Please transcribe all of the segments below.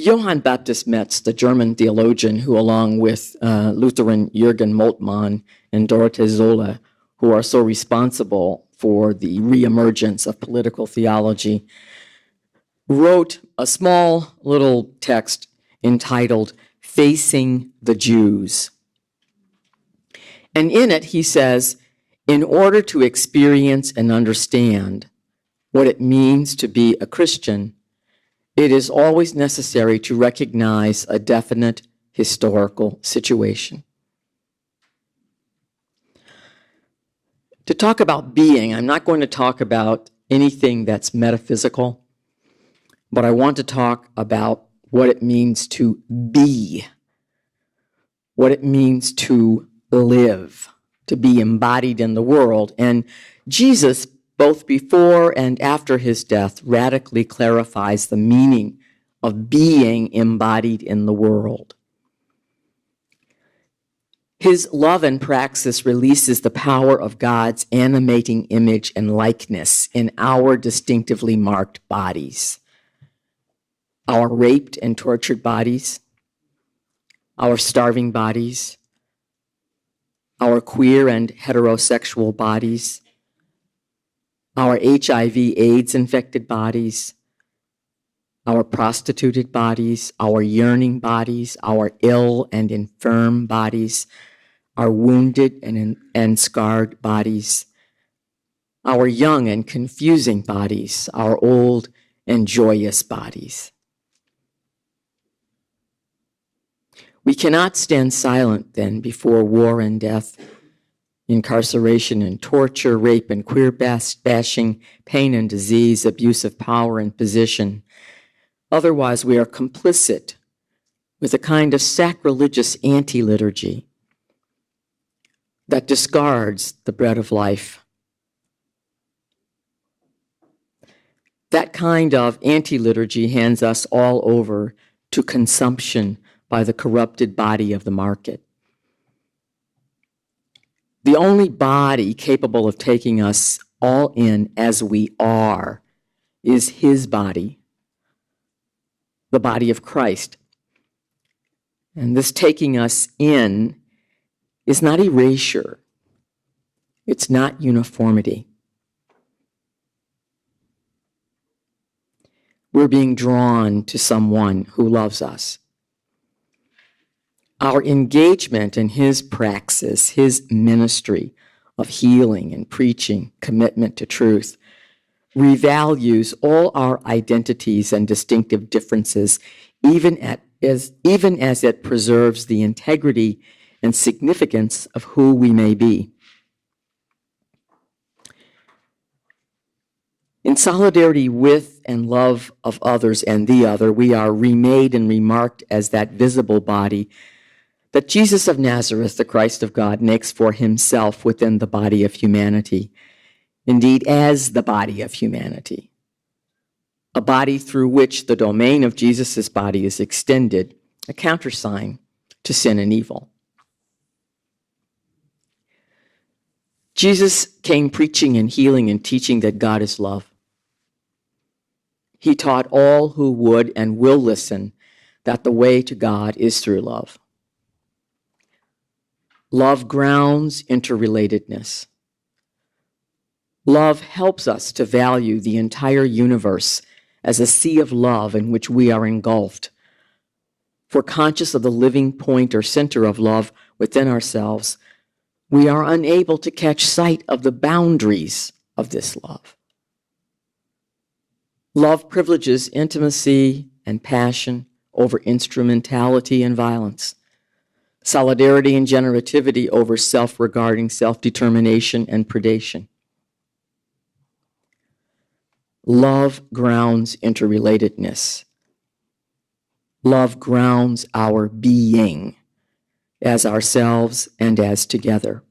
Johann Baptist Metz, the German theologian who, along with Lutheran Jürgen Moltmann and Dorothee Zola, who are so responsible for the reemergence of political theology, wrote a small little text entitled Facing the Jews. And in it, he says, in order to experience and understand what it means to be a Christian, it is always necessary to recognize a definite historical situation. To talk about being, I'm not going to talk about anything that's metaphysical, but I want to talk about what it means to be, what it means to live, to be embodied in the world. And Jesus, both before and after his death, radically clarifies the meaning of being embodied in the world. His love and praxis releases the power of God's animating image and likeness in our distinctively marked bodies, our raped and tortured bodies, our starving bodies, our queer and heterosexual bodies, our HIV/AIDS infected bodies, our prostituted bodies, our yearning bodies, our ill and infirm bodies, our wounded and scarred bodies, our young and confusing bodies, our old and joyous bodies. We cannot stand silent then before war and death, incarceration and torture, rape and queer bashing, pain and disease, abuse of power and position. Otherwise, we are complicit with a kind of sacrilegious anti-liturgy that discards the bread of life. That kind of anti-liturgy hands us all over to consumption by the corrupted body of the market. The only body capable of taking us all in as we are is his body, the body of Christ. And this taking us in is not erasure. It's not uniformity. We're being drawn to someone who loves us. Our engagement in his praxis, his ministry of healing and preaching, commitment to truth, revalues all our identities and distinctive differences, even as it preserves the integrity and significance of who we may be. In solidarity with and love of others and the other, we are remade and remarked as that visible body that Jesus of Nazareth, the Christ of God, makes for himself within the body of humanity, indeed as the body of humanity, a body through which the domain of Jesus' body is extended, a countersign to sin and evil. Jesus came preaching and healing and teaching that God is love. He taught all who would and will listen that the way to God is through love. Love grounds interrelatedness. Love helps us to value the entire universe as a sea of love in which we are engulfed. For conscious of the living point or center of love within ourselves, we are unable to catch sight of the boundaries of this love. Love privileges intimacy and passion over instrumentality and violence, solidarity and generativity over self-regarding self-determination and predation. Love grounds interrelatedness. Love grounds our being as ourselves and as together.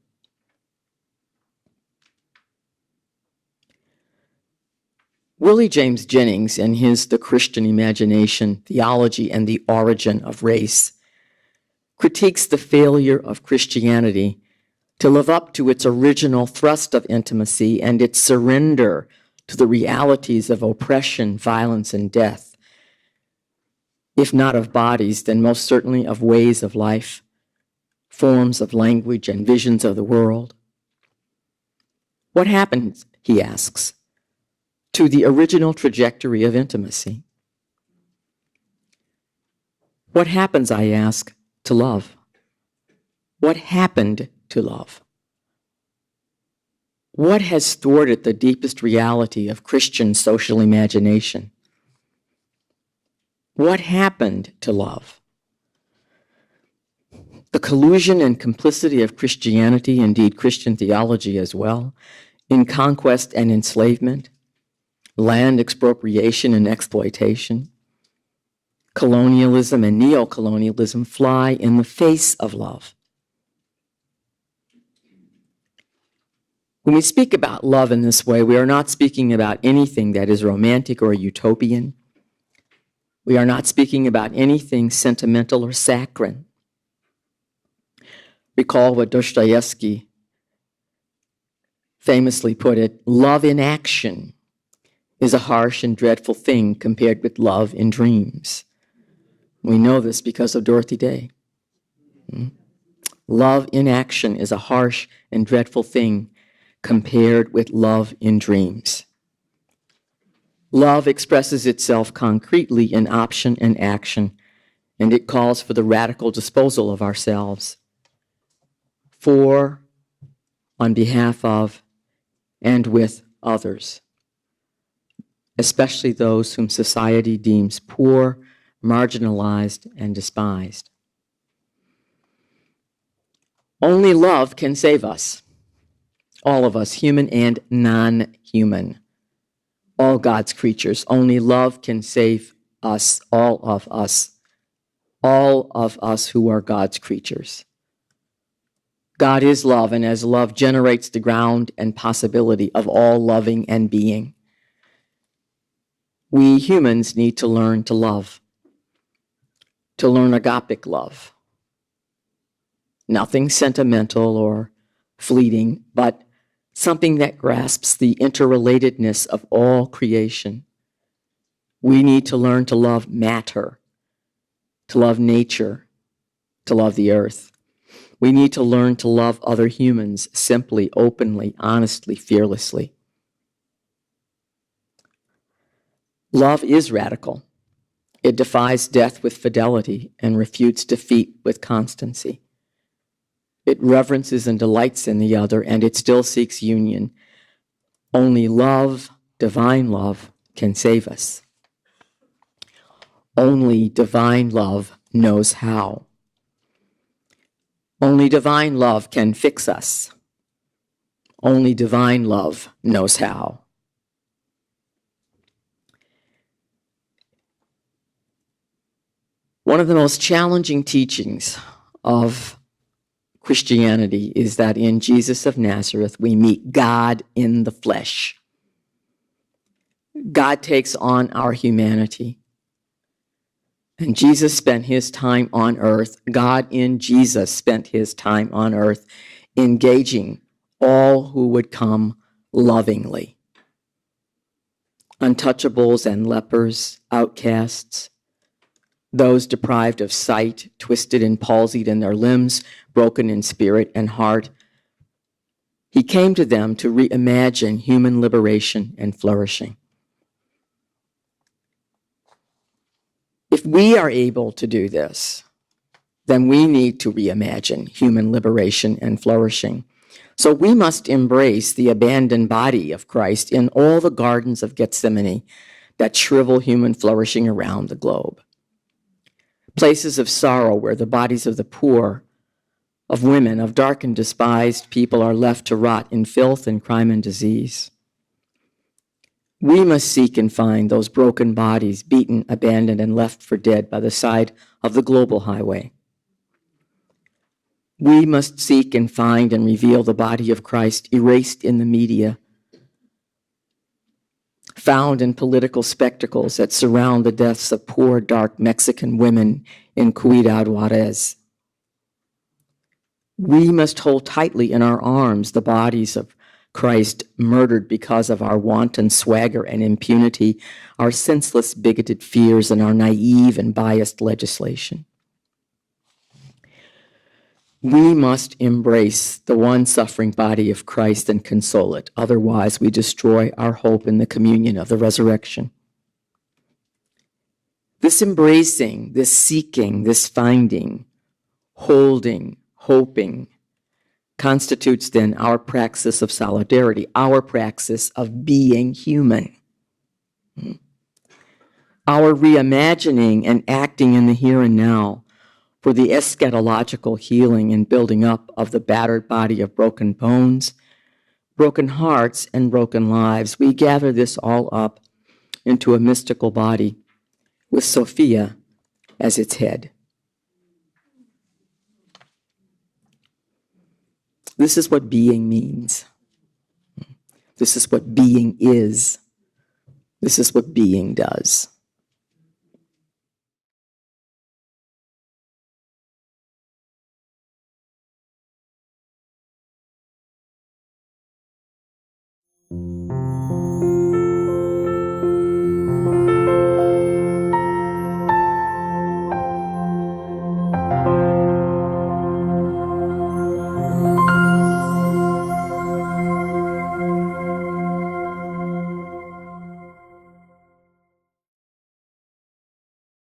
Willie James Jennings, in his The Christian Imagination, Theology and the Origin of Race, critiques the failure of Christianity to live up to its original thrust of intimacy and its surrender to the realities of oppression, violence, and death. if not of bodies, then most certainly of ways of life, forms of language, and visions of the world. What happens, he asks, to the original trajectory of intimacy? What happens, I ask, to love? What happened to love? What has thwarted the deepest reality of Christian social imagination? What happened to love? The collusion and complicity of Christianity, indeed Christian theology as well, in conquest and enslavement, land expropriation and exploitation, colonialism and neocolonialism fly in the face of love. When we speak about love in this way, we are not speaking about anything that is romantic or utopian. We are not speaking about anything sentimental or saccharine. Recall what Dostoevsky famously put it, love in action is a harsh and dreadful thing compared with love in dreams. We know this because of Dorothy Day. Love in action is a harsh and dreadful thing compared with love in dreams. Love expresses itself concretely in option and action, and it calls for the radical disposal of ourselves for, on behalf of, and with others, especially those whom society deems poor, marginalized, and despised. Only love can save us, all of us, human and non-human, all God's creatures. Only love can save us, all of us who are God's creatures. God is love, and as love generates the ground and possibility of all loving and being, we humans need to learn to love, to learn agapic love. Nothing sentimental or fleeting, but something that grasps the interrelatedness of all creation. We need to learn to love matter, to love nature, to love the earth. We need to learn to love other humans simply, openly, honestly, fearlessly. Love is radical. It defies death with fidelity and refutes defeat with constancy. It reverences and delights in the other, and it still seeks union. Only love, divine love, can save us. Only divine love knows how. Only divine love can fix us. Only divine love knows how. One of the most challenging teachings of Christianity is that in Jesus of Nazareth, we meet God in the flesh. God takes on our humanity. And Jesus spent his time on earth. God in Jesus spent his time on earth, engaging all who would come lovingly. Untouchables and lepers, outcasts, those deprived of sight, twisted and palsied in their limbs, broken in spirit and heart. He came to them to reimagine human liberation and flourishing. If we are able to do this, then we need to reimagine human liberation and flourishing. So we must embrace the abandoned body of Christ in all the gardens of Gethsemane that shrivel human flourishing around the globe. Places of sorrow where the bodies of the poor, of women, of dark and despised people are left to rot in filth and crime and disease. We must seek and find those broken bodies, beaten, abandoned, and left for dead by the side of the global highway. We must seek and find and reveal the body of Christ erased in the media, found in political spectacles that surround the deaths of poor, dark Mexican women in Ciudad Juarez. We must hold tightly in our arms the bodies of Christ murdered because of our wanton swagger and impunity, our senseless, bigoted fears, and our naive and biased legislation. We must embrace the one suffering body of Christ and console it. Otherwise, we destroy our hope in the communion of the resurrection. This embracing, this seeking, this finding, holding, hoping, constitutes then our praxis of solidarity, our praxis of being human. Our reimagining and acting in the here and now for the eschatological healing and building up of the battered body of broken bones, broken hearts, and broken lives. We gather this all up into a mystical body with Sophia as its head. This is what being means. This is what being is. This is what being does.